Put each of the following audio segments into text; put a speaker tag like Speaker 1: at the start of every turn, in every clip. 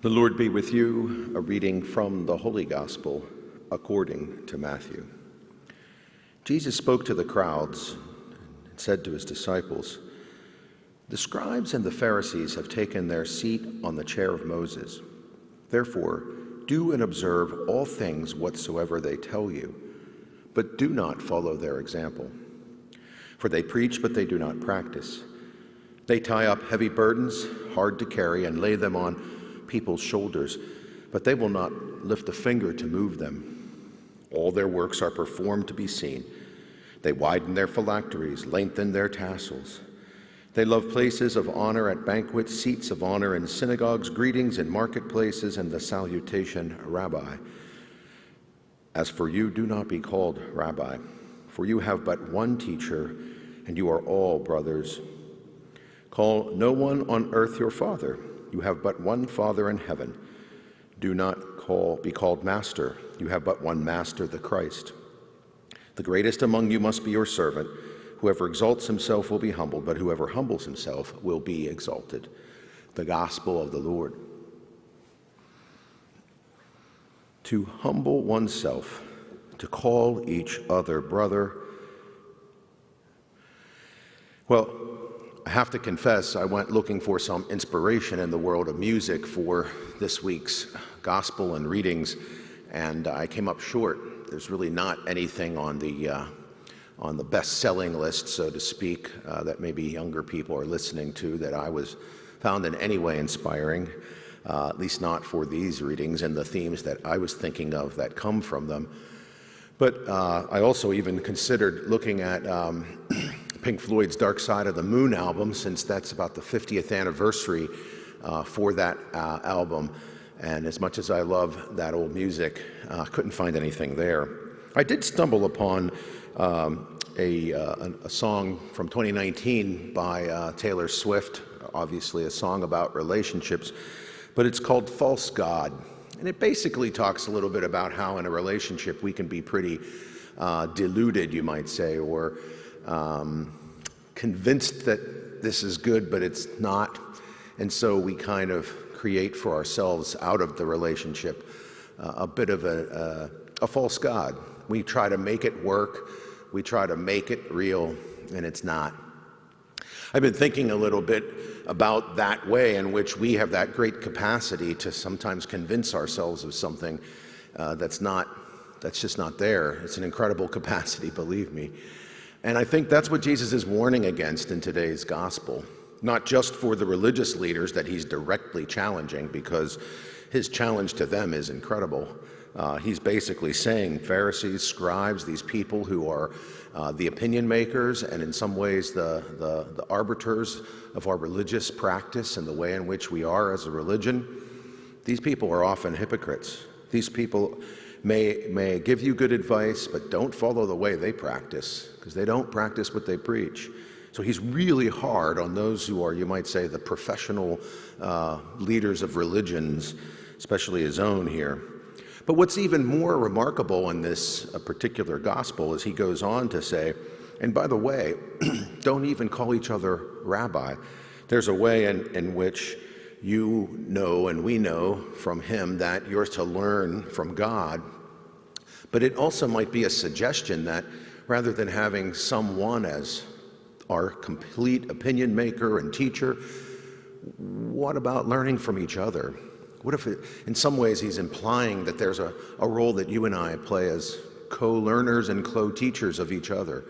Speaker 1: The Lord be with you. A reading from the Holy Gospel according to Matthew. Jesus spoke to the crowds and said to his disciples, "The scribes and the Pharisees have taken their seat on the chair of Moses. Therefore, do and observe all things whatsoever they tell you, but do not follow their example. For they preach, but they do not practice. They tie up heavy burdens, hard to carry, and lay them on people's shoulders, but they will not lift a finger to move them. All their works are performed to be seen. They widen their phylacteries, lengthen their tassels. They love places of honor at banquets, seats of honor in synagogues, greetings in marketplaces, and the salutation, 'Rabbi.' As for you, do not be called Rabbi, for you have but one teacher, and you are all brothers. Call no one on earth your father. You have but one Father in heaven. Do not be called Master. You have but one Master, the Christ. The greatest among you must be your servant. Whoever exalts himself will be humbled, but whoever humbles himself will be exalted." The Gospel of the Lord. To humble oneself, to call each other brother. Well, I have to confess, I went looking for some inspiration in the world of music for this week's gospel and readings, and I came up short. There's really not anything on the best-selling list, so to speak, that maybe younger people are listening to that I was found in any way inspiring, at least not for these readings and the themes that I was thinking of that come from them. But I also even considered looking at Pink Floyd's Dark Side of the Moon album, since that's about the 50th anniversary for that album. And as much as I love that old music, I couldn't find anything there. I did stumble upon a song from 2019 by Taylor Swift, obviously a song about relationships, but it's called "False God." And it basically talks a little bit about how in a relationship we can be pretty deluded, you might say, or convinced that this is good, but it's not. And so we kind of create for ourselves out of the relationship a bit of a false god. We try to make it work. We try to make it real, and it's not. I've been thinking a little bit about that way in which we have that great capacity to sometimes convince ourselves of something that's just not there. It's an incredible capacity, believe me. And I think that's what Jesus is warning against in today's gospel, not just for the religious leaders that he's directly challenging, because his challenge to them is incredible. He's basically saying Pharisees, scribes, these people who are the opinion makers and in some ways the arbiters of our religious practice and the way in which we are as a religion, these people are often hypocrites. These people may give you good advice, but don't follow the way they practice, because they don't practice what they preach. So he's really hard on those who are, you might say, the professional leaders of religions, especially his own here. But what's even more remarkable in this particular gospel is he goes on to say, and by the way, don't even call each other rabbi. There's a way in which you know and we know from him that you're to learn from God. But it also might be a suggestion that rather than having someone as our complete opinion maker and teacher, what about learning from each other? What if in some ways he's implying that there's a role that you and I play as co-learners and co-teachers of each other?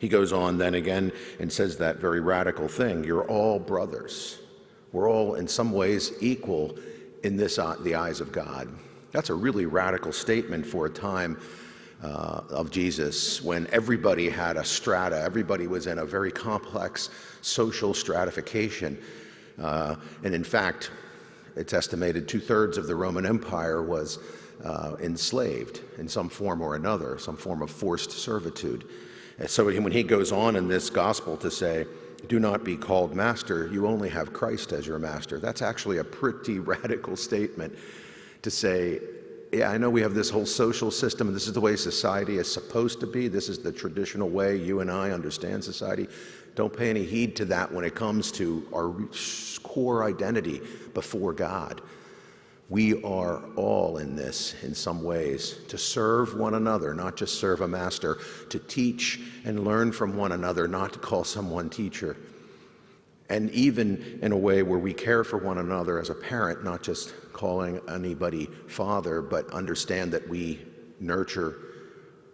Speaker 1: He goes on then again and says that very radical thing, you're all brothers. We're all in some ways equal in the eyes of God. That's a really radical statement for a time of Jesus when everybody had a strata. Everybody was in a very complex social stratification. And in fact, it's estimated 2/3 of the Roman Empire was enslaved in some form or another, some form of forced servitude. And so when he goes on in this gospel to say, do not be called master, you only have Christ as your master, that's actually a pretty radical statement to say, yeah, I know we have this whole social system, and this is the way society is supposed to be. This is the traditional way you and I understand society. Don't pay any heed to that when it comes to our core identity before God. We are all in this in some ways, to serve one another, not just serve a master, to teach and learn from one another, not to call someone teacher. And even in a way where we care for one another as a parent, not just calling anybody father, but understand that we nurture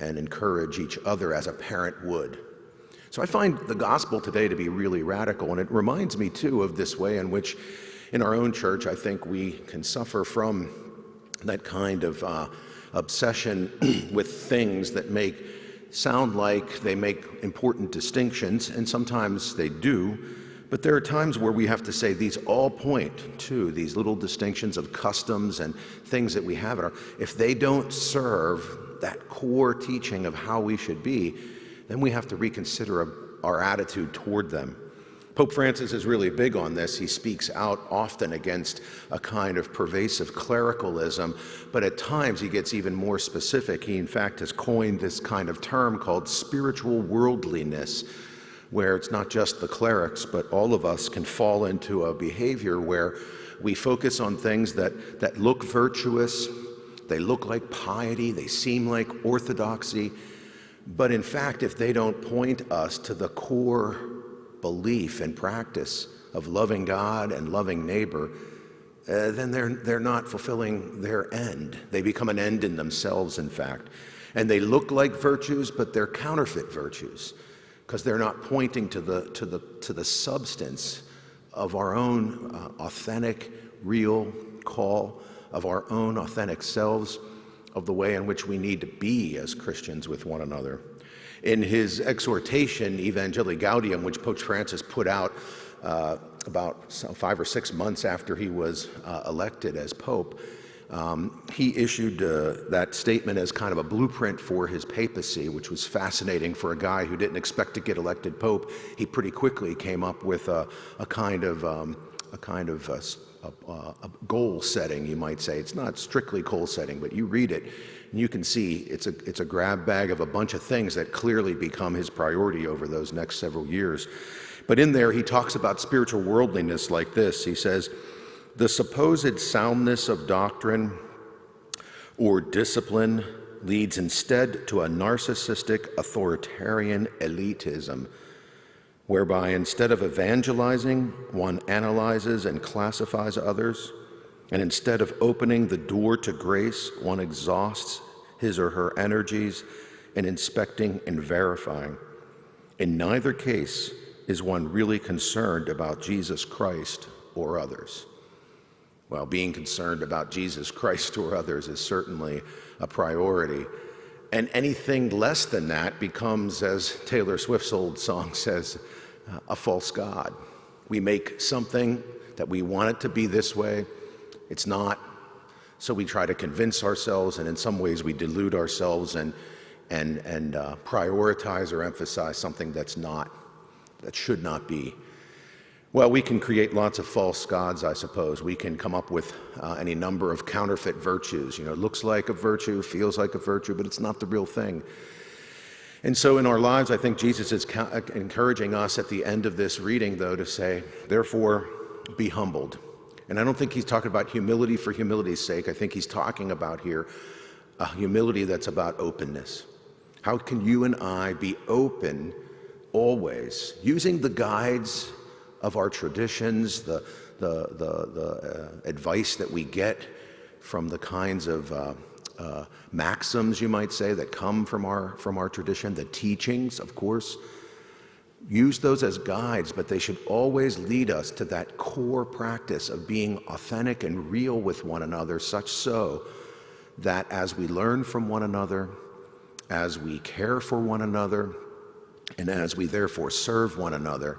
Speaker 1: and encourage each other as a parent would. So I find the gospel today to be really radical, and it reminds me too of this way in which in our own church I think we can suffer from that kind of obsession with things that sound like they make important distinctions, and sometimes they do. But there are times where we have to say these all point to these little distinctions of customs and things that we have. If they don't serve that core teaching of how we should be, then we have to reconsider our attitude toward them. Pope Francis is really big on this. He speaks out often against a kind of pervasive clericalism, but at times he gets even more specific. He, in fact, has coined this kind of term called spiritual worldliness, where it's not just the clerics, but all of us can fall into a behavior where we focus on things that look virtuous, they look like piety, they seem like orthodoxy, but in fact, if they don't point us to the core belief and practice of loving God and loving neighbor, then they're not fulfilling their end. They become an end in themselves, in fact. And they look like virtues, but they're counterfeit virtues, because they're not pointing to the substance of our own authentic, real call, of our own authentic selves, of the way in which we need to be as Christians with one another. In his exhortation, Evangelii Gaudium, which Pope Francis put out about 5 or 6 months after he was elected as Pope, he issued that statement as kind of a blueprint for his papacy, which was fascinating for a guy who didn't expect to get elected Pope. He pretty quickly came up with a kind of goal setting, you might say. It's not strictly goal setting, but you read it and you can see it's a grab bag of a bunch of things that clearly become his priority over those next several years. But in there he talks about spiritual worldliness like this. He says, the supposed soundness of doctrine or discipline leads instead to a narcissistic authoritarian elitism, whereby instead of evangelizing, one analyzes and classifies others, and instead of opening the door to grace, one exhausts his or her energies in inspecting and verifying. In neither case is one really concerned about Jesus Christ or others. Well, being concerned about Jesus Christ or others is certainly a priority. And anything less than that becomes, as Taylor Swift's old song says, a false god. We make something that we want it to be this way. It's not. So we try to convince ourselves, and in some ways we delude ourselves and prioritize or emphasize something that should not be. Well, we can create lots of false gods, I suppose. We can come up with any number of counterfeit virtues. It looks like a virtue, feels like a virtue, but it's not the real thing. And so in our lives, I think Jesus is encouraging us at the end of this reading, though, to say, therefore, be humbled. And I don't think he's talking about humility for humility's sake. I think he's talking about here a humility that's about openness. How can you and I be open always, using the guides of our traditions, the advice that we get from the kinds of maxims, you might say, that come from our tradition, the teachings, of course. Use those as guides, but they should always lead us to that core practice of being authentic and real with one another, such so that as we learn from one another, as we care for one another, and as we therefore serve one another,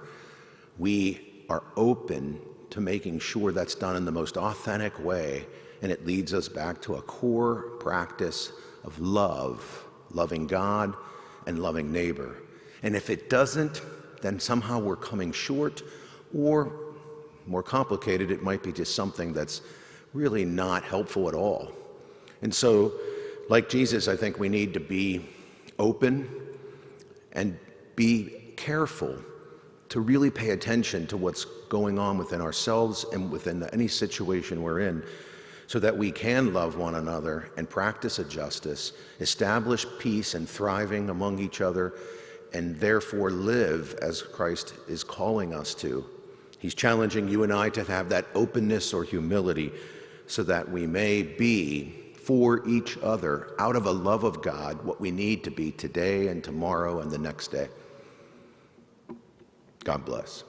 Speaker 1: we are open to making sure that's done in the most authentic way, and it leads us back to a core practice of love, loving God and loving neighbor. And if it doesn't, then somehow we're coming short, or more complicated, it might be just something that's really not helpful at all. And so, like Jesus, I think we need to be open and be careful to really pay attention to what's going on within ourselves and within any situation we're in, so that we can love one another and practice a justice, establish peace and thriving among each other, and therefore live as Christ is calling us to. He's challenging you and I to have that openness or humility so that we may be for each other, out of a love of God, what we need to be today and tomorrow and the next day. God bless.